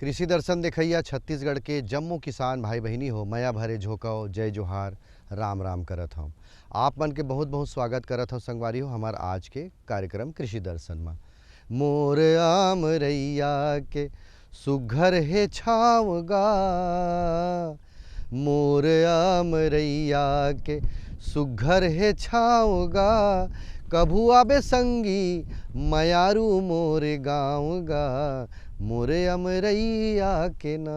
कृषि दर्शन देखैया छत्तीसगढ़ के जम्मो किसान भाई बहिनी हो मया भरे झोंकव जय जोहार राम राम करत हूँ। आप मन के बहुत बहुत स्वागत करत हूँ संगवारी हो हमार आज के कार्यक्रम कृषि दर्शन में। मोर आम रैया के सुघर है छावगा, मोर आम रैया के सुघर है छावगा, कभू आबे संगी मयारू मोरे गाँव गा, मोरे अमरैया के ना।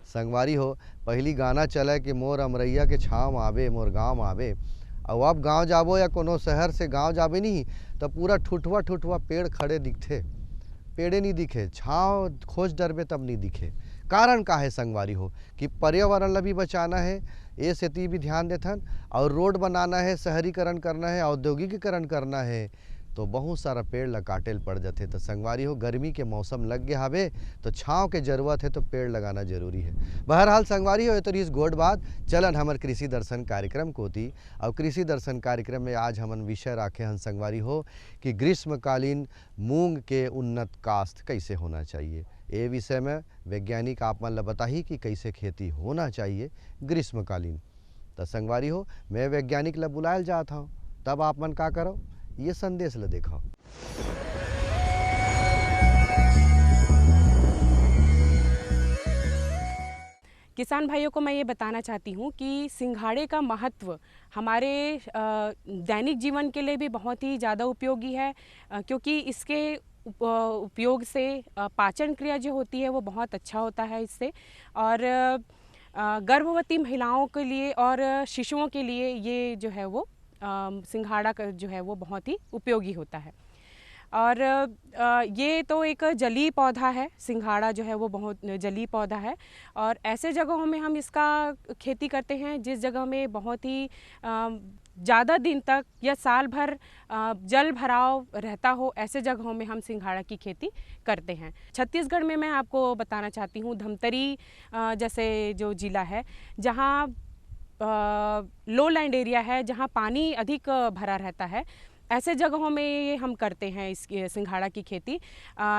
संगवारी हो पहली गाना चला कि मोर अमरैया के छाँव आवे मोर गाँव आवे। और अब गाँव जाबो या कोनो शहर से गाँव जाबे नहीं तो पूरा ठुठवा ठुठवा पेड़ खड़े दिखते, पेड़े नहीं दिखे, छाँव खोज डरबे तब नहीं दिखे। कारण का है संगवारी हो कि पर्यावरण ला भी बचाना है, ये सेती भी ध्यान देथन, और रोड बनाना है, शहरीकरण करना है, औद्योगिकीकरण करना है तो बहुत सारा पेड़ ला काटेल पड़ जाते। तो संगवारी हो गर्मी के मौसम लग गया हवे तो छाँव के जरूरत है तो पेड़ लगाना जरूरी है। बहरहाल संगवारी हो तो इस गोड बात चलन हमर कृषि दर्शन कार्यक्रम को थी। और कृषि दर्शन कार्यक्रम में आज हमन विषय राखे हन संगवारी हो कि ग्रीष्मकालीन मूंग के उन्नत काश्त कैसे होना चाहिए। ये विषय में वैज्ञानिक आप मन ला बताही कि कैसे खेती होना चाहिए ग्रीष्मकालीन। तो संगवारी हो मैं वैज्ञानिक ला बुलायल जाता हूँ, तब आप मन का करो ये संदेश ला देखो। किसान भाइयों को मैं ये बताना चाहती हूँ कि सिंघाड़े का महत्व हमारे दैनिक जीवन के लिए भी बहुत ही ज़्यादा उपयोगी है, क्योंकि इसके उपयोग से पाचन क्रिया जो होती है वो बहुत अच्छा होता है इससे। और गर्भवती महिलाओं के लिए और शिशुओं के लिए ये जो है वो सिंघाड़ा का जो है वो बहुत ही उपयोगी होता है। और ये तो एक जलीय पौधा है, सिंघाड़ा जो है वो बहुत जलीय पौधा है। और ऐसे जगहों में हम इसका खेती करते हैं जिस जगह में बहुत ही ज़्यादा दिन तक या साल भर जल भराव रहता हो, ऐसे जगहों में हम सिंघाड़ा की खेती करते हैं। छत्तीसगढ़ में मैं आपको बताना चाहती हूँ धमतरी जैसे जो ज़िला है जहाँ लो लैंड एरिया है, जहाँ पानी अधिक भरा रहता है, ऐसे जगहों में हम करते हैं इस सिंघाड़ा की खेती।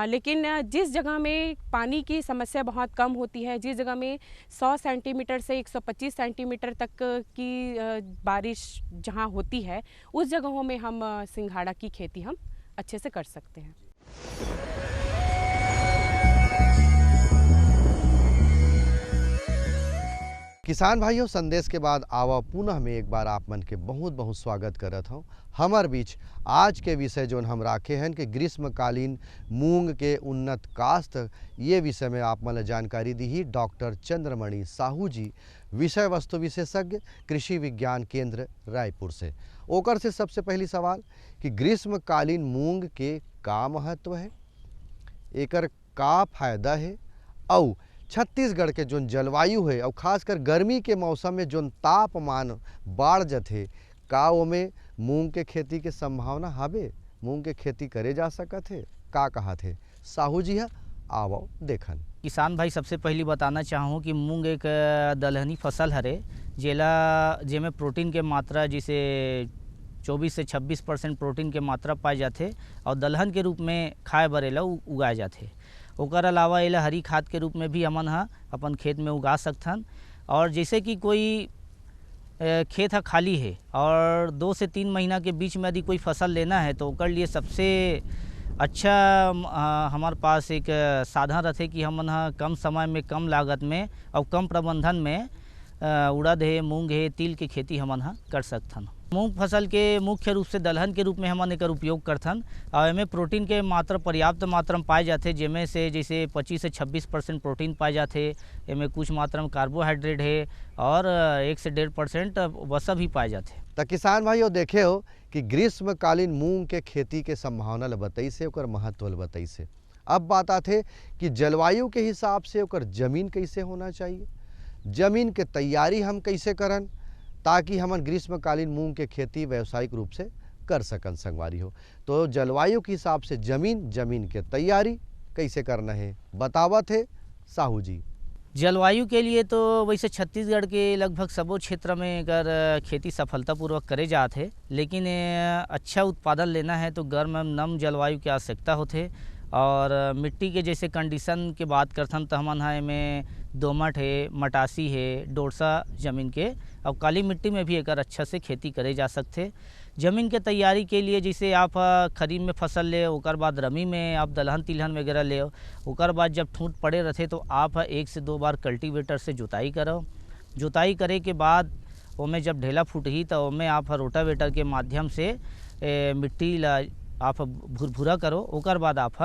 लेकिन जिस जगह में पानी की समस्या बहुत कम होती है, जिस जगह में 100 सेंटीमीटर से 125 सेंटीमीटर तक की बारिश जहाँ होती है, उस जगहों में हम सिंघाड़ा की खेती हम अच्छे से कर सकते हैं। किसान भाइयों संदेश के बाद आवा पुनः में एक बार आप मन के बहुत बहुत स्वागत करत हूँ। हमार बीच आज के विषय जो हम राखे हैं कि ग्रीष्मकालीन मूंग के उन्नत काश्त, ये विषय में आप मन जानकारी दी ही डॉक्टर चंद्रमणि साहू जी, विषय वस्तु विशेषज्ञ, कृषि विज्ञान केंद्र रायपुर से। ओकर से सबसे पहली सवाल कि ग्रीष्मकालीन मूंग के का महत्व है, एकर का फायदा है, और छत्तीसगढ़ के जो जलवायु है और खासकर गर्मी के मौसम में जो तापमान बढ़ जाते, का ओमे मूंग के खेती के संभावना हवे, मूंग के खेती करे जा सकत है, का कहा थे साहू जी है आवो देखन। किसान भाई सबसे पहली बताना चाहूँ कि मूंग एक दलहनी फसल हरे जेमे प्रोटीन के मात्रा जिसे 24 से 26% प्रोटीन के मात्रा पाए जाते और दलहन के रूप में खाए बरेला उगाए जाते। ओकर अलावा एला हरी खाद के रूप में भी हमन अपन खेत में उगा सकथन। और जैसे कि कोई खेत खाली है और 2 से 3 महीना के बीच में यदि कोई फसल लेना है तो ओकर लिए सबसे अच्छा हमारे पास एक साधन रहते कि हमन कम समय में कम लागत में और कम प्रबंधन में उड़द है, मूंग है, तिल के खेती हमन कर सकथन। मूंग फसल के मुख्य रूप से दलहन के रूप में हमन एकर उपयोग करथन और इनमें प्रोटीन के मात्रा पर्याप्त मात्रा में पाए जाते, जेमें से जैसे 25 से 26% प्रोटीन पाए जाते। इनमें कुछ मात्रा में कार्बोहाइड्रेट है और 1 से 1.5% वसा भी पाए जाते। तो किसान भाइयों देखे हो कि ग्रीष्मकालीन मूंग के खेती के संभावना ल बताई से, ओकर महत्व ल बताई से। अब बात आते कि जलवायु के हिसाब से ओकर जमीन कैसे होना चाहिए, जमीन के तैयारी हम कैसे करन ताकि हमन ग्रीष्मकालीन मूंग के खेती व्यावसायिक रूप से कर सकन संगवारी हो। तो जलवायु के हिसाब से जमीन के तैयारी कैसे करना है बतावत है साहू जी। जलवायु के लिए तो वैसे छत्तीसगढ़ के लगभग सबो क्षेत्र में अगर खेती सफलतापूर्वक करे जाते, लेकिन अच्छा उत्पादन लेना है तो गर्म एवं नम जलवायु की आवश्यकता होते। और मिट्टी के जैसे कंडीशन के बात करथन तो हमन है में दोमट है, मटासी है, डोरसा ज़मीन के और काली मिट्टी में भी एकर अच्छा से खेती करे जा सकते। ज़मीन के तैयारी के लिए जैसे आप खरीफ में फसल ले, ओकर बाद रबी में आप दलहन तिलहन वगैरह ले, ओकर बाद जब ठूंठ पड़े रहते तो आप 1 से 2 बार कल्टीवेटर से जुताई करो। जुताई करे के बाद ओमें जब ढेला फूटही तो ओमें आप रोटावेटर के माध्यम से मिट्टी ला आप भुरभुरा करो। ओकर बाद आप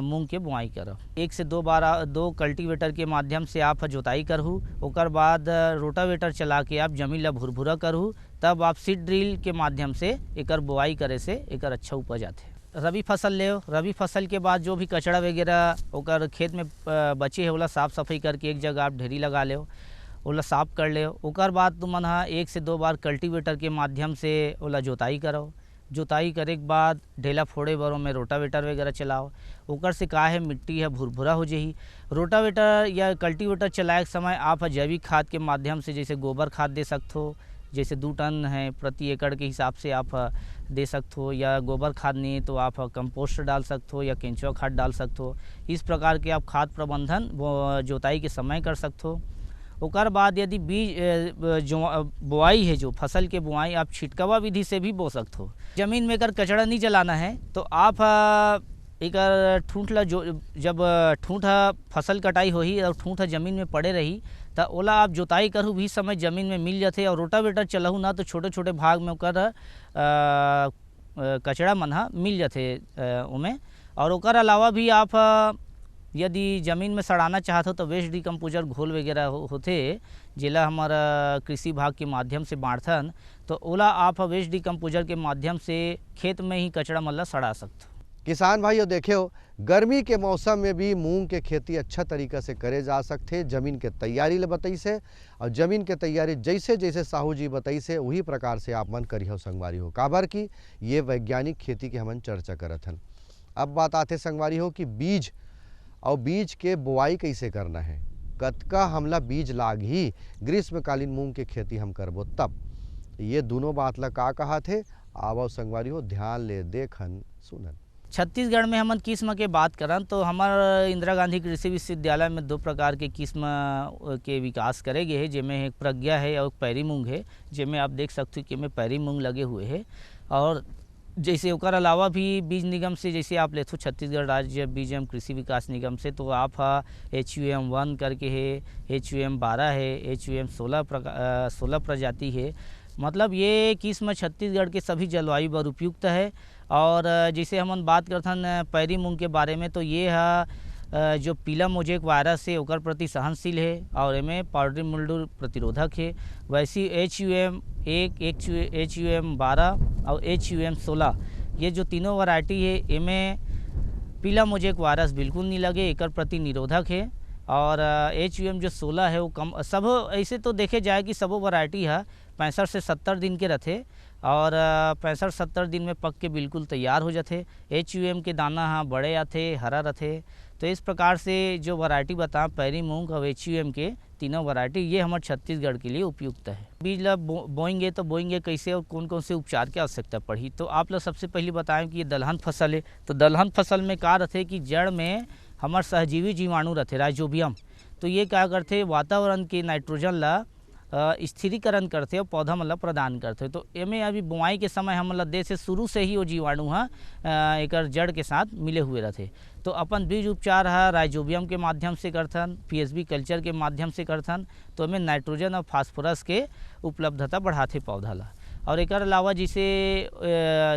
मूंग के बुआई करो। 1 से 2 बार 2 कल्टीवेटर के माध्यम से आप जुताई करहू। ओकर बाद रोटावेटर चला के आप जमीन ला भुरभुरा करहू, तब आप सीड ड्रिल के माध्यम से एकर बुआई करे से एकर अच्छा उपज आथे। रबी फसल ले, रबी फसल के बाद जो भी कचड़ा वगैरह ओकर खेत में बचे है ओला साफ़ सफाई करके एक जगह आप ढेरी लगा ले, ओला साफ कर ले। ओकर बाद तुमन 1 से 2 बार कल्टीवेटर के माध्यम से ओला जोताई करो। जोताई करे के बाद ढेला फोड़े बर में रोटावेटर वगैरह चलाओ। ओकर से का है मिट्टी है भुरभुरा हो जाही। रोटावेटर या कल्टीवेटर चलाए के समय आप जैविक खाद के माध्यम से जैसे गोबर खाद दे सकते हो, जैसे 2 टन है प्रति एकड़ के हिसाब से आप दे सकते हो, या गोबर खाद नहीं तो आप कंपोस्ट डाल सकते हो या केंचुआ खाद डाल सकते हो। इस प्रकार के आप खाद प्रबंधन जोताई के समय कर सकते हो। ओकर बाद यदि बीज जो बुआई है, जो फसल के बुआई आप छिटकवा विधि से भी बो सकते हो। ज़मीन में अगर कचड़ा नहीं जलाना है तो आप एक ठूंठ ला जो जब ठूंठ फसल कटाई होही और ठूंठ ज़मीन में पड़े रही तो ओला आप जोताई करूँ भी समय ज़मीन में मिल जाते और रोटावेटर चलहू ना तो छोटे छोटे भाग में ओकर कचड़ा मन मिल जाते उमें। और ओकर अलावा भी आप यदि ज़मीन में सड़ाना चाहते हो तो वेस्ट डिकम्पोजर घोल वगैरह होते जिला हमारा कृषि विभाग के माध्यम से बांटथन, तो ओला आप वेस्ट डिकम्पोजर के माध्यम से खेत में ही कचड़ा मल्ला सड़ा सकते हो। किसान भाइयों देखियो, गर्मी के मौसम में भी मूंग के खेती अच्छा तरीका से करे जा सकते। ज़मीन के तैयारी ले बताई से और ज़मीन के तैयारी जैसे जैसे साहू जी बताई से वही प्रकार से आप मन करियो संगवारी हो, काबर की ये वैज्ञानिक खेती के हमन चर्चा करत हन। अब बात आते संगवारी हो कि बीज और बीज के बुआई कैसे करना है, कतका हमला बीज लाग ही ग्रीष्मकालीन मूंग के खेती हम करबो तब, ये दोनों बात ला का कहा थे आवो संगवारी हो ध्यान ले देखन सुनन। छत्तीसगढ़ में हमन किस्म के बात करन तो हमार इंदिरा गांधी कृषि विश्वविद्यालय में 2 प्रकार के किस्म के विकास करे गए हैं, जिसमें एक प्रज्ञा है और पैरी मूंग है, जिसमें आप देख सकते हो कि में पैरी मूंग लगे हुए हैं। और जैसे ओकर अलावा भी बीज निगम से जैसे आप लेथो छत्तीसगढ़ राज्य बीज एवं कृषि विकास निगम से, तो आप HUM1 करके है, HUM12 है, HUM16 प्रजाति है। मतलब ये किस्म छत्तीसगढ़ के सभी जलवायु पर उपयुक्त है। और जैसे हम बात करथन पैरी मूंग के बारे में, तो ये जो पीला मोजेक वायरस है ओकर प्रति सहनशील है और इनमें पाउडरी मिल्ड्यू प्रतिरोधक है। वैसी HUM1, HUM12 और HUM16 ये जो तीनों वैरायटी है इनमें पीला मोजेक वायरस बिल्कुल नहीं लगे, एकर प्रति निरोधक है। और HUM जो 16 है वो कम सब ऐसे तो देखे जाए कि सबो वैरायटी है 65 से 70 दिन के रहते और 65-70 दिन में पक के बिल्कुल तैयार हो जाते। HUM के दाना हाँ बड़े आते, हरा रहते। तो इस प्रकार से जो वैरायटी बता पैरी मूंग और HUM के तीनों वैरायटी ये हमारे छत्तीसगढ़ के लिए उपयुक्त है। बीज ला बोएंगे तो बोएंगे कैसे और कौन कौन से उपचार की आवश्यकता पड़ी, तो आप लोग सबसे पहले बताएं कि ये दलहन फसल है। तो दलहन फसल में क्या रहते कि जड़ में हमारे सहजीवी जीवाणु रहते राइजोबियम, तो ये क्या करते वातावरण के नाइट्रोजन ला स्थिरीकरण करते और पौधा मतलब प्रदान करते। तो एमें अभी बुआई के समय हम मतलब दे से शुरू से ही वो जीवाणु एक जड़ के साथ मिले हुए रहते। तो अपन बीज उपचार है राइजोबियम के माध्यम से करथन, PSB कल्चर के माध्यम से करथन। तो हमें नाइट्रोजन और फास्फोरस के उपलब्धता बढ़ाते पौधा ला। और एक अलावा जैसे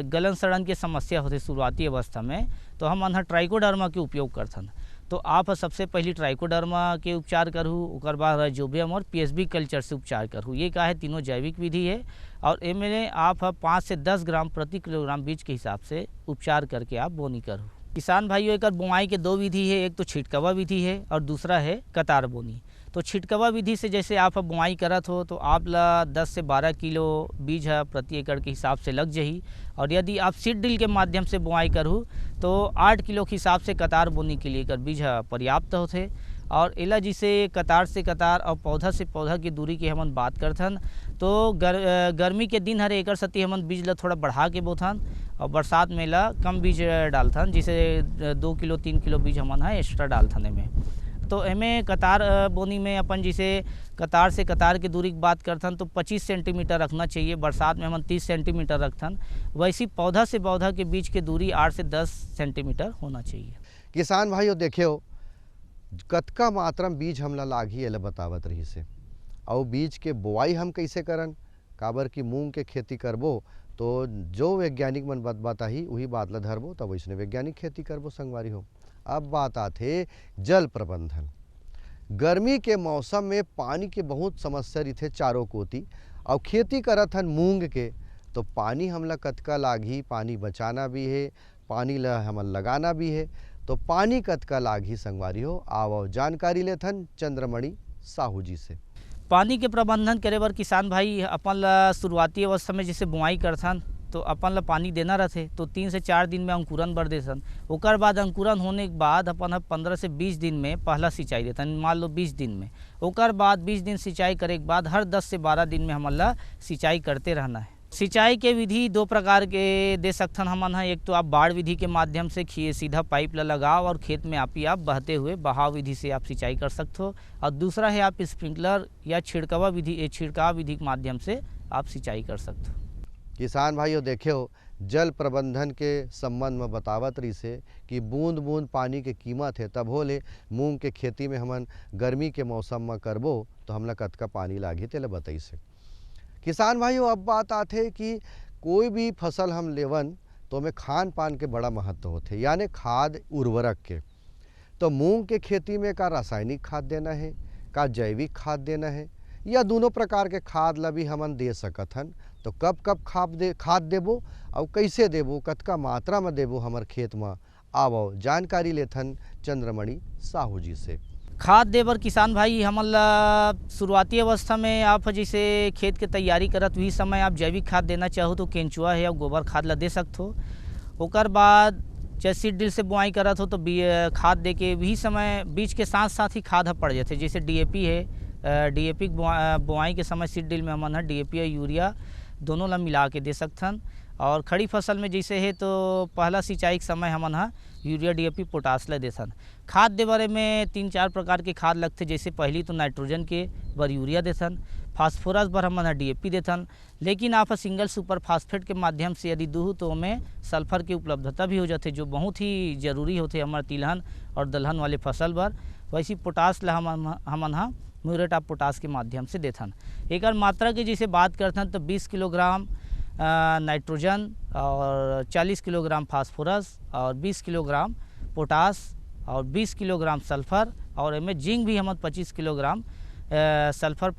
गलन सड़न के समस्या होते शुरुआती अवस्था में, तो हम अनहा ट्राइकोडर्मा के उपयोग करथन। तो आप सबसे पहले ट्राइकोडर्मा के उपचार करूँ, उसके बाद राइजोबियम और PSB कल्चर से उपचार करूँ। ये क्या है तीनों जैविक विधि है और इनमें आप 5 से 10 ग्राम प्रति किलोग्राम बीज के हिसाब से उपचार करके आप बोनी करूँ। किसान भाइयों एक बुआई के 2 विधि है, एक तो छिटकवा विधि है और दूसरा है कतार बोनी। तो छिटकवा विधि से जैसे आप बुआई करत हो तो आप ला 10 से 12 किलो बीज है प्रति एकड़ के हिसाब से लग जाही। और यदि आप सीड ड्रिल के माध्यम से बुआई करूँ तो 8 किलो के हिसाब से कतार बोनी के लिए कर बीज पर्याप्त होते। और एला जिसे कतार से कतार और पौधा से पौधा की दूरी की हमन बात करथन, तो गर्मी के दिन हरे एकर सती हमन बीज ला थोड़ा बढ़ा के बोथन और बरसात में ला कम बीज डालथन, जिसे 2 किलो 3 किलो बीज हमन है एक्स्ट्रा डालथन एमे। तो एमे कतार बोनी में अपन जिसे कतार से कतार की दूरी की बात करथन तो 25 सेंटीमीटर रखना चाहिए। बरसात में हम 30 सेंटीमीटर रखथन। वैसी पौधा से पौधा के बीच की दूरी 8 से 10 सेंटीमीटर होना चाहिए। किसान भाइयों देखियो कतका मात्रा में बीज हमला लागी एला बतावत रही से, और बीज के बोआई हम कैसे करन, काबर की मूंग के खेती करबो तो जो वैज्ञानिक मन बताही वही बात ला धरबो, तब वैसने वैज्ञानिक खेती करबो संगवारी हो। अब बात आथे जल प्रबंधन। गर्मी के मौसम में पानी के बहुत समस्या रही चारों कोती, और खेती करत हन मूंग के तो पानी हमला कतका लागी, पानी बचाना भी है, पानी ला हमन लगाना भी है, तो पानी कतका लागी संगवारी हो। आओ जानकारी लेथन चंद्रमणि साहू जी से। पानी के प्रबंधन करे बर किसान भाई अपन ला शुरुआती अवस्था में जैसे बुआई करथन तो अपन ला पानी देना रहथे, तो 3 से 4 दिन में अंकुरन बर देथन। ओकर बाद अंकुरन होने के बाद अपन 15 से 20 दिन में पहला सिंचाई देथन, मान लो 20 दिन में। ओकर बाद 20 दिन सिंचाई करे के बाद हर 10 से 12 दिन में हमन ला सिंचाई करते रहना है। सिंचाई के विधि 2 प्रकार के दे सकथन हमन है। एक तो आप बाढ़ विधि के माध्यम से सीधा पाइप ला लगाओ और खेत में आप बहते हुए बहाव विधि से आप सिंचाई कर सकते हो, और दूसरा है आप स्प्रिंकलर या छिड़काव विधि के माध्यम से आप सिंचाई कर सकते हो। किसान भाइयों देखियो जल प्रबंधन के संबंध में बतावत रही से कि बूंद बूंद पानी के कीमत है, तब होले मूंग के खेती में हमन गर्मी के मौसम में करबो तो हमला कतका पानी लागी तेला बताई से। किसान भाइयों अब बात आथे कि कोई भी फसल हम लेवन तो में खान पान के बड़ा महत्व होते, यानी खाद उर्वरक के। तो मूंग के खेती में का रासायनिक खाद देना है, का जैविक खाद देना है, या दोनों प्रकार के खाद ला भी हमन दे सकत हन। तो कब कब खाद देबो और कैसे देबो, कतका मात्रा में देबो हमर खेत में, आवो जानकारी लेथन चंद्रमणि साहू जी से। खाद देबर किसान भाई हमन ला शुरुआती अवस्था में आप जैसे खेत के तैयारी करत वही समय आप जैविक खाद देना चाहो तो केंचुआ है या गोबर खाद ला दे सकते हो। ओकर बाद जैसे सीड ड्रिल से बुआई करत हो तो खाद दे के वही समय बीज के साथ साथ ही खाद पड़ जाते, जैसे डीएपी है। डीएपी बुआई के समय सीड ड्रिल में हमन है डीएपी या यूरिया दोनों ला मिला के दे सकथन। और खड़ी फसल में जैसे है तो पहला सिंचाई के समय हमन हा यूरिया डीएपी पोटास ला देथन। खाद दे बारे में 3-4 प्रकार के खाद लगते, जैसे पहली तो नाइट्रोजन के बर यूरिया देथन, फास्फोरस बर हमन हा डीएपी देथन। लेकिन आप सिंगल सुपर फास्फेट के माध्यम से यदि दूँ तो में सल्फर की उपलब्धता भी हो जाते, जो बहुत ही जरूरी होते हमारे तिलहन और दलहन वाले फसल बर। वैसी पोटास ला हमन हा म्यूरेट ऑफ पोटास के माध्यम से देथन। एक मात्रा की जैसे बात करथन तो 20 किलोग्राम नाइट्रोजन और 40 किलोग्राम फास्फोरस और 20 किलोग्राम पोटास और 20 किलोग्राम सल्फर, और इनमें जिंक भी हम 25 किलोग्राम सल्फर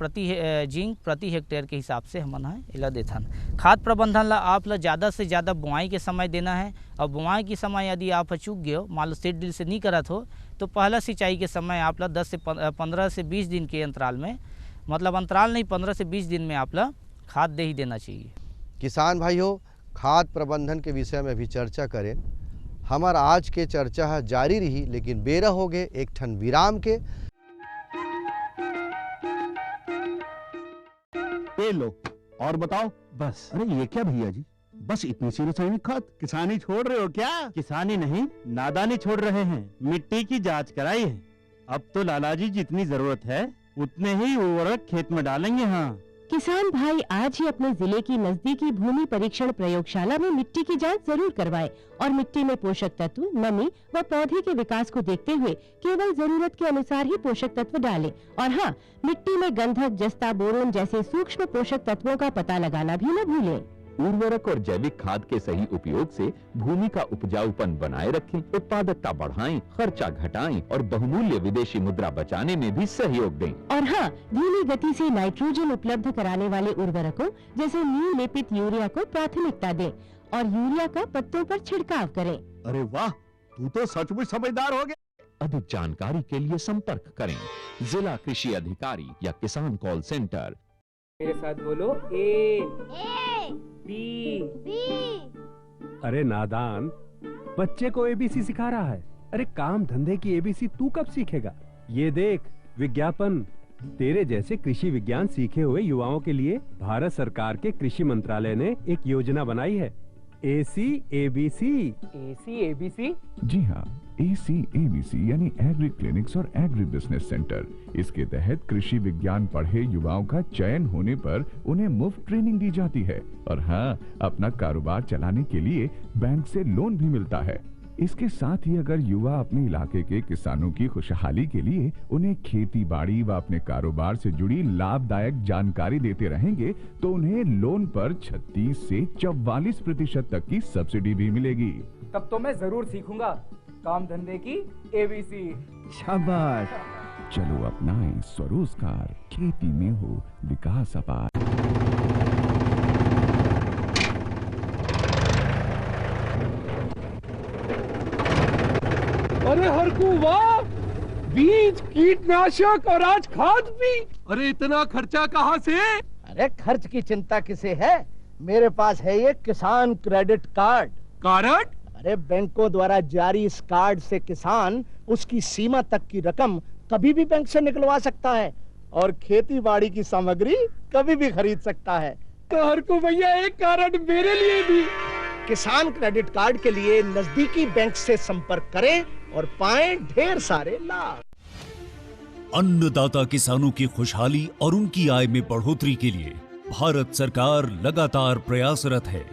जिंक प्रति हेक्टेयर के हिसाब से हमन है इला देथन। खाद प्रबंधन ला आप ला ज़्यादा से ज़्यादा बुआई के समय देना है, और बुआई के समय यदि आप चूक गए हो, मान लो सीड ड्रिल से नहीं करत हो, तो पहला सिंचाई के समय आप ला 15 से 20 दिन के अंतराल में, मतलब अंतराल नहीं 15 से 20 दिन में आप ला खाद दे ही देना चाहिए। किसान भाइयों खाद प्रबंधन के विषय में भी चर्चा करें। हमार आज के चर्चा है जारी रही, लेकिन बेरा हो गए एक ठन विराम के। ये लो और बताओ। बस। अरे ये क्या भैया जी, बस इतनी सी रासायनिक खाद? किसानी छोड़ रहे हो क्या? किसानी नहीं, नादानी छोड़ रहे हैं। मिट्टी की जांच कराई है, अब तो लालाजी जितनी जरूरत है उतने ही उर्वरक खेत में डालेंगे। हाँ किसान भाई आज ही अपने जिले की नजदीकी भूमि परीक्षण प्रयोगशाला में मिट्टी की जांच जरूर करवाएं और मिट्टी में पोषक तत्व, नमी व पौधे के विकास को देखते हुए केवल जरूरत के अनुसार ही पोषक तत्व डालें। और हाँ, मिट्टी में गंधक, जस्ता, बोरोन जैसे सूक्ष्म पोषक तत्वों का पता लगाना भी न भूलें। उर्वरक और जैविक खाद के सही उपयोग से भूमि का उपजाऊपन बनाए रखें, उत्पादकता बढ़ाएं, खर्चा घटाएं और बहुमूल्य विदेशी मुद्रा बचाने में भी सहयोग दें। और हाँ, धीमी गति से नाइट्रोजन उपलब्ध कराने वाले उर्वरकों जैसे नीम लेपित यूरिया को प्राथमिकता दें और यूरिया का पत्तों पर छिड़काव करें। अरे वाह, तू तो सचमुच समझदार हो गया। अधिक जानकारी के लिए संपर्क करें जिला कृषि अधिकारी या किसान कॉल सेंटर। मेरे साथ बोलो ए बी। अरे नादान, बच्चे को एबीसी सिखा रहा है। अरे काम धंधे की एबीसी तू कब सीखेगा? ये देख विज्ञापन, तेरे जैसे कृषि विज्ञान सीखे हुए युवाओं के लिए भारत सरकार के कृषि मंत्रालय ने एक योजना बनाई है। AC ABC। ABC जी हाँ, ACABC यानी एग्री क्लिनिक्स और एग्री बिजनेस सेंटर। इसके तहत कृषि विज्ञान पढ़े युवाओं का चयन होने पर उन्हें मुफ्त ट्रेनिंग दी जाती है और हाँ, अपना कारोबार चलाने के लिए बैंक से लोन भी मिलता है। इसके साथ ही अगर युवा अपने इलाके के किसानों की खुशहाली के लिए उन्हें खेती बाड़ी व अपने कारोबार से जुड़ी लाभदायक जानकारी देते रहेंगे तो उन्हें लोन पर 36 से 44% तक की सब्सिडी भी मिलेगी। तब तो मैं जरूर सीखूंगा काम धंधे की ABC। शाबाश। चलो अपनाएं स्वरोजगार, खेती में हो विकास अपार। अरे हरकू वाह, बीज कीटनाशक और आज खाद भी। अरे इतना खर्चा कहाँ से? अरे खर्च की चिंता किसे है, मेरे पास है ये किसान क्रेडिट कार्ड। कार्ड? अरे बैंकों द्वारा जारी इस कार्ड से किसान उसकी सीमा तक की रकम कभी भी बैंक से निकलवा सकता है और खेती बाड़ी की सामग्री कभी भी खरीद सकता है। तो हरकू भैया एक कार्ड मेरे लिए भी। किसान क्रेडिट कार्ड के लिए नजदीकी बैंक से संपर्क करें और पाएं ढेर सारे लाभ। अन्नदाता किसानों की खुशहाली और उनकी आय में बढ़ोतरी के लिए भारत सरकार लगातार प्रयासरत है।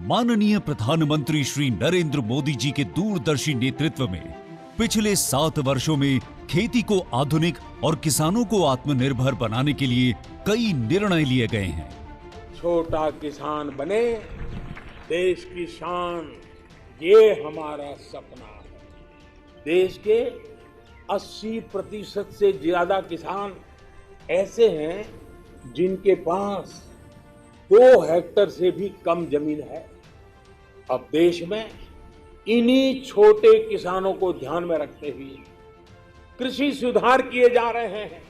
माननीय प्रधानमंत्री श्री नरेंद्र मोदी जी के दूरदर्शी नेतृत्व में पिछले 7 वर्षों में खेती को आधुनिक और किसानों को आत्मनिर्भर बनाने के लिए कई निर्णय लिए गए हैं। छोटा किसान बने देश की शान, ये हमारा सपना है। देश के 80% से ज्यादा किसान ऐसे हैं जिनके पास 2 हेक्टेयर से भी कम जमीन है। अब देश में इन्हीं छोटे किसानों को ध्यान में रखते हुए कृषि सुधार किए जा रहे हैं,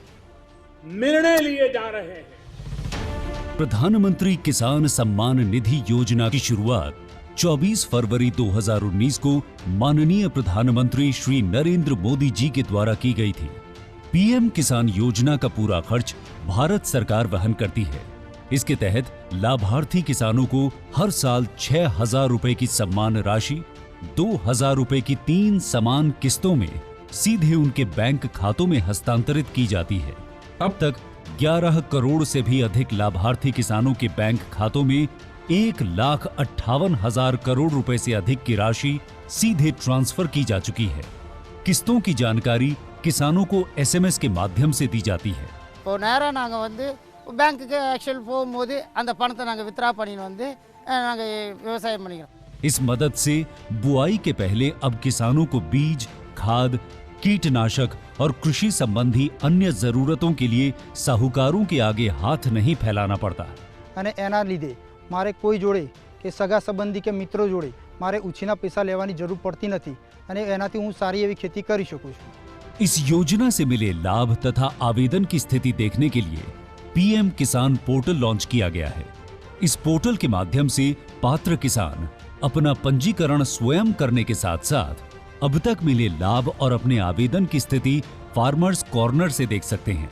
निर्णय लिए जा रहे हैं। प्रधानमंत्री किसान सम्मान निधि योजना की शुरुआत 24 फरवरी 2019 को माननीय प्रधानमंत्री श्री नरेंद्र मोदी जी के द्वारा की गई थी। पीएम किसान योजना का पूरा खर्च भारत सरकार वहन करती है। इसके तहत लाभार्थी किसानों को हर साल 6,000 रुपए की सम्मान राशि 2,000 रुपए की 3 समान किस्तों में सीधे उनके बैंक खातों में हस्तांतरित की जाती है। अब तक 11 करोड़ से भी अधिक लाभार्थी किसानों के बैंक खातों में 1,58,000 करोड़ रुपए से अधिक की राशि सीधे ट्रांसफर की जा चुकी है। किस्तों की जानकारी किसानों को SMS के माध्यम से दी जाती है। இப்போ நேரா நாங்க வந்து பேங்க்குக்கு ஆக்சுவல் போகும்போது அந்த பணத்தை நாங்க வித்ரா பண்ணிட்டு வந்து நாங்க விவசாயம் பண்ணிக்கிறோம்। इस मदद से बुआई के पहले अब किसानों को बीज, खाद, कीटनाशक और कृषि संबंधी अन्य जरूरतों के लिए साहूकारों के आगे हाथ नहीं फैलाना पड़ता। અને એના લીધે મારે કોઈ જોડે કે સગા સંબંધી કે મિત્રો જોડે મારે ઉછીના પૈસા લેવાની જરૂર પડતી નથી અને એનાથી હું સારી એવી खेती કરી શકું છું। इस योजना से मिले लाभ तथा आवेदन की स्थिति देखने के लिए पीएम किसान पोर्टल लॉन्च किया गया है। इस पोर्टल के माध्यम से पात्र किसान अपना पंजीकरण स्वयं करने के साथ साथ अब तक मिले लाभ और अपने आवेदन की स्थिति फार्मर्स कॉर्नर से देख सकते हैं।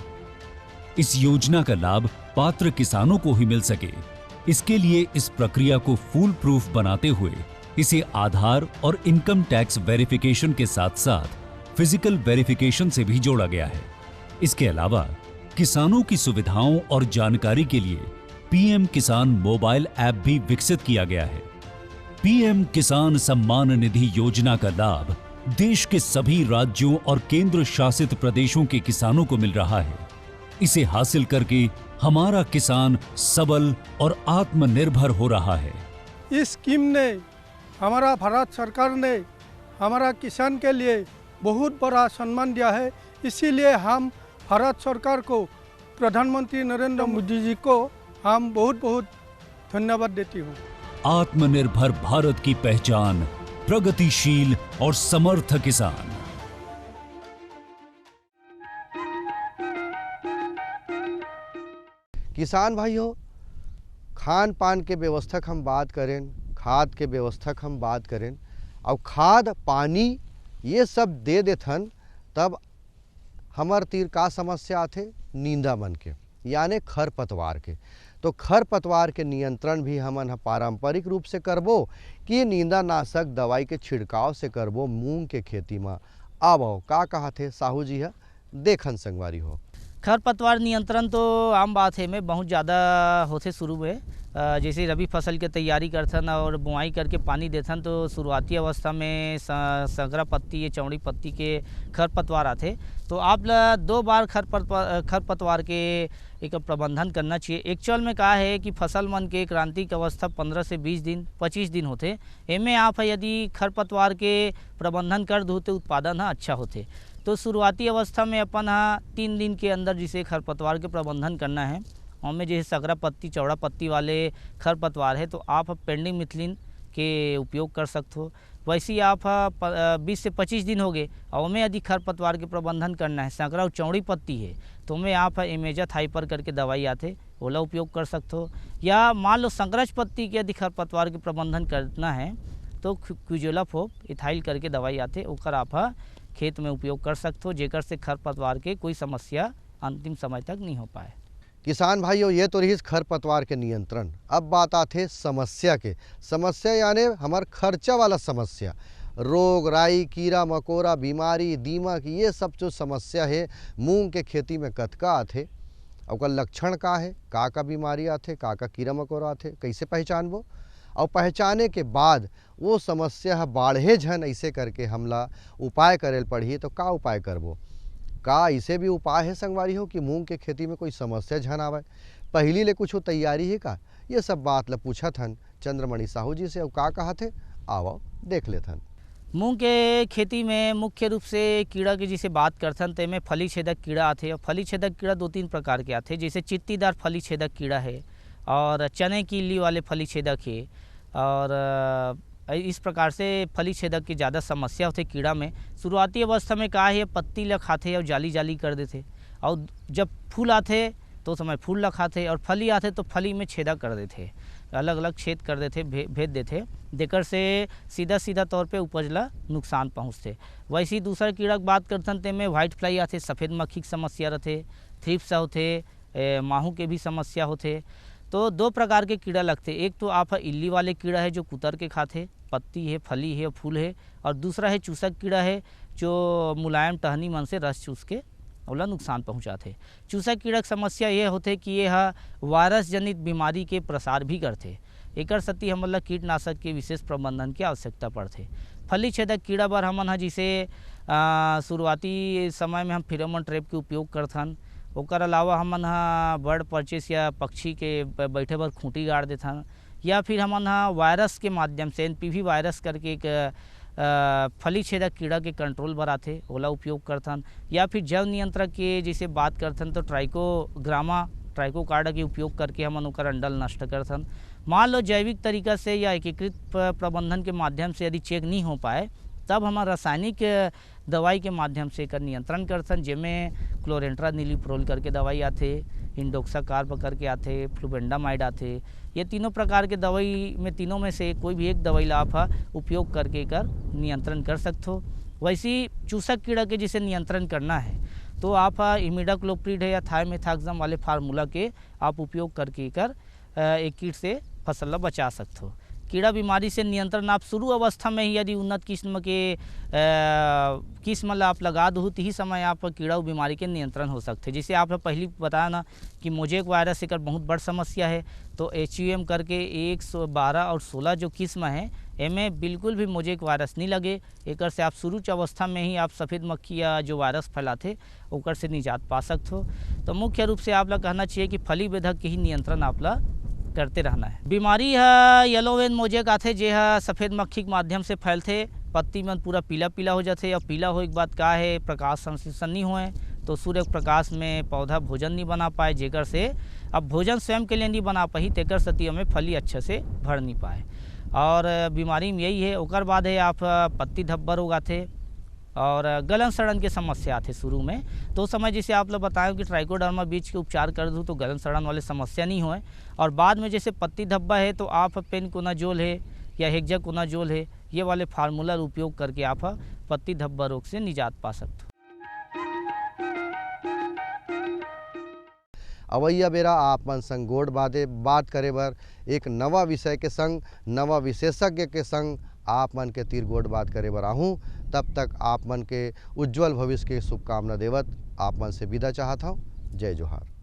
इस योजना का लाभ पात्र किसानों को ही मिल सके, इसके लिए इस प्रक्रिया को फूल प्रूफ बनाते हुए इसे आधार और इनकम टैक्स वेरिफिकेशन के साथ साथ फिजिकल वेरिफिकेशन से भी जोड़ा गया है। इसके अलावा किसानों की सुविधाओं और जानकारी के लिए पीएम किसान मोबाइल ऐप भी विकसित किया गया है। पीएम किसान सम्मान निधि योजना का लाभ देश के सभी राज्यों और केंद्र शासित प्रदेशों के किसानों को मिल रहा है। इसे हासिल करके हमारा किसान सबल और आत्मनिर्भर हो रहा है। इस स्कीम ने हमारा भारत सरकार ने हमारा किसान के लिए बहुत बड़ा सम्मान दिया है। इसीलिए हम भारत सरकार को, प्रधानमंत्री नरेंद्र मोदी जी को हम बहुत बहुत धन्यवाद देती हूँ। आत्मनिर्भर भारत की पहचान प्रगतिशील और समर्थ किसान। किसान भाइयों, खान पान के व्यवस्था हम बात करें, खाद के व्यवस्था हम बात करें और खाद पानी ये सब दे देथन, तब हमार तीर का समस्या आथे नींदा मन के यानी खरपतवार के। तो खरपतवार के नियंत्रण भी हमन पारंपरिक रूप से करबो कि नींदानाशक दवाई के छिड़काव से करबो मूंग के खेती में। अब का कहा थे साहू जी है देखन संगवारी हो। खरपतवार नियंत्रण तो आम बात है में बहुत ज़्यादा होते शुरू में। जैसे रबी फसल के तैयारी करथन और बुआई करके पानी देथन तो शुरुआती अवस्था में संगरा पत्ती या चौड़ी पत्ती के खरपतवार आते। तो आप 2 बार खरपतवार के एक प्रबंधन करना चाहिए। एक्चुअल में कहा है कि फसल मन के क्रांतिक अवस्था 15 से 20 दिन 25 दिन होते। एमें आप यदि खरपतवार के प्रबंधन कर दो तो उत्पादन अच्छा होते। तो शुरुआती अवस्था में अपन 3 दिन के अंदर जिसे खरपतवार के प्रबंधन करना है उनमें जैसे सगरा पत्ती चौड़ा पत्ती वाले खरपतवार है तो आप पेंडिंग मिथलिन के उपयोग कर सकते हो। वैसे ही आप 20 से 25 दिन हो गए और उनमें यदि खरपतवार के प्रबंधन करना है सगरा और चौड़ी पत्ती है तो उनमें आप इमेजाथाइपर करके दवाई आते ओला उपयोग कर सकते हो। या मान लो संकरज पत्ती के यदि खरपतवार के प्रबंधन करना है तो क्विजोलाफोप इथाइल करके दवाई आते ओकर आप खेत में उपयोग कर सकते हो जेकर से खरपतवार के कोई समस्या अंतिम समय तक नहीं हो पाए। किसान भाइयों ये तो रही खरपतवार के नियंत्रण। अब बात आते समस्या के। समस्या यानी हमार खर्चा वाला समस्या, रोग राई कीड़ा मकोड़ा बीमारी दीमक ये सब जो समस्या है मूंग के खेती में कतका आते और लक्षण का है, का बीमारी आते, का कीड़ा मकोड़ा आते, कैसे पहचानबो और पहचाने के बाद वो समस्या बाढ़े झन ऐसे करके हमला उपाय करेल पड़ी। तो का उपाय करबो, का ऐसे भी उपाय है संगवारी हो कि मूंग के खेती में कोई समस्या झन आवे, पहली ले कुछ तैयारी है का, ये सब बात ला पूछा थन चंद्रमणि साहू जी से और का कहा थे आओ देख लेथन। मूंग के खेती में मुख्य रूप से कीड़ा की जिसे बात करथन तो में फली छेदक कीड़ा आते और फली छेदक कीड़ा 2-3 प्रकार के आते जैसे चित्तीदार फली छेदक कीड़ा है और चने की इल्ली वाले फली छेदक है और इस प्रकार से फली छेदक की ज़्यादा समस्या होती कीड़ा में। शुरुआती अवस्था में कहा है पत्ती ला खाते और जाली जाली कर देते और जब फूल आते तो समय फूल ला खाते और फली आते तो फली में छेदा कर देते, अलग अलग छेद कर देते भेद देते देकर से सीधा तौर पे उपज ला नुकसान पहुँचते। वैसे ही दूसरा कीड़ा की बात करते हैं में वाइट फ्लाई आते, सफ़ेद मक्खी की समस्या रहते, थ्रिप्स होते, माहू के भी समस्या होते। तो 2 प्रकार के कीड़ा लगते, एक तो आप इल्ली वाले कीड़ा है जो कुतर के खाते पत्ती है फली है फूल है और दूसरा है चूसक कीड़ा है जो मुलायम टहनी मन से रस चूस के ओला नुकसान पहुंचाते। चूसक कीड़ा की समस्या ये होते कि यह वायरस जनित बीमारी के प्रसार भी करते, एकर सती हमन ला कीटनाशक के विशेष प्रबंधन की आवश्यकता पड़ते। फली छेदक कीड़ा बर हमन जिसे शुरुआती समय में हम फेरोमोन ट्रैप के उपयोग करथन। ओकर अलावा हमन बर्ड परचेस या पक्षी के बैठे बर खूंटी गाड़ देथन या फिर हमन वायरस के माध्यम से NPV वायरस करके एक फली छेदक कीड़ा के कंट्रोल बर आथे ओला उपयोग करथन या फिर जैव नियंत्रक के जैसे बात करथन तो ट्राइकोकार्डा के उपयोग करके हमन ओकर अंडल नष्ट करथन। मान लो जैविक तरीका से या एकीकृत प्रबंधन के माध्यम से यदि चेक नहीं हो पाए तब हम रासायनिक दवाई के माध्यम से एकर नियंत्रण करथन जिसमें क्लोरेंट्रानिलीप्रोल करके दवाई आते, इंडोक्सा कार्ब करके आते, फ्लुबेंडामाइड आते। ये तीनों प्रकार के दवाई में तीनों में से कोई भी एक दवाई ला आप उपयोग करके कर नियंत्रण कर सकते हो। वैसे चूसक कीड़ा के जिसे नियंत्रण करना है तो आप इमिडाक्लोप्रिड है या थायमेथाक्सम वाले फार्मूला के आप उपयोग करके कर एक कीट से फसल ला बचा सकते हो। कीड़ा बीमारी से नियंत्रण आप शुरू अवस्था में ही यदि उन्नत किस्म के किस्म ला आप लगा दो तो ही समय आप कीड़ा बीमारी के नियंत्रण हो सकते। जैसे आपने पहले बताया ना कि मोजेक वायरस एक बहुत बड़ समस्या है तो HUM करके 112 और 16 जो किस्म है इनमें बिल्कुल भी मोजेक वायरस नहीं लगे। एक से आप शुरू अवस्था में ही आप सफ़ेद मक्खी या जो वायरस फैलाते ओकर से निजात पा सकते हो। तो मुख्य रूप से आप ला कहना चाहिए कि फली बेधक के ही नियंत्रण आप ला करते रहना है। बीमारी है येलो वेन मोजेक आते जे सफ़ेद मक्खी के माध्यम से फैलते, पत्ती में पूरा पीला पीला हो जाते और पीला होने के बाद का है प्रकाश संश्लेषण नहीं हुए तो सूर्य प्रकाश में पौधा भोजन नहीं बना पाए जेकर से अब भोजन स्वयं के लिए नहीं बना पाई तेकर सती में फली अच्छे से भर नहीं पाए। और बीमारी में यही है। ओकर बाद है आप पत्ती धब्बर उगाते और गलन सड़न के समस्या आते शुरू में तो समय जैसे आप लोग बताएं कि ट्राइकोडर्मा बीज के उपचार कर दूँ तो गलन सड़न वाले समस्या नहीं होए। और बाद में जैसे पत्ती धब्बा है तो आप पेनकोनाजोल है या हेक्साकोनाजोल है ये वाले फार्मूला उपयोग करके आप पत्ती धब्बा रोग से निजात पा सकते हो। अवैया बेरा आप मन संग गोड़ बात करे बर एक नवा विषय के संग नवा विशेषज्ञ के संग आप मन के तीर गोड़ बात करे बर आहूँ। तब तक आप मन के उज्जवल भविष्य के शुभकामना देवत आप मन से विदा चाहत हूँ। जय जोहार।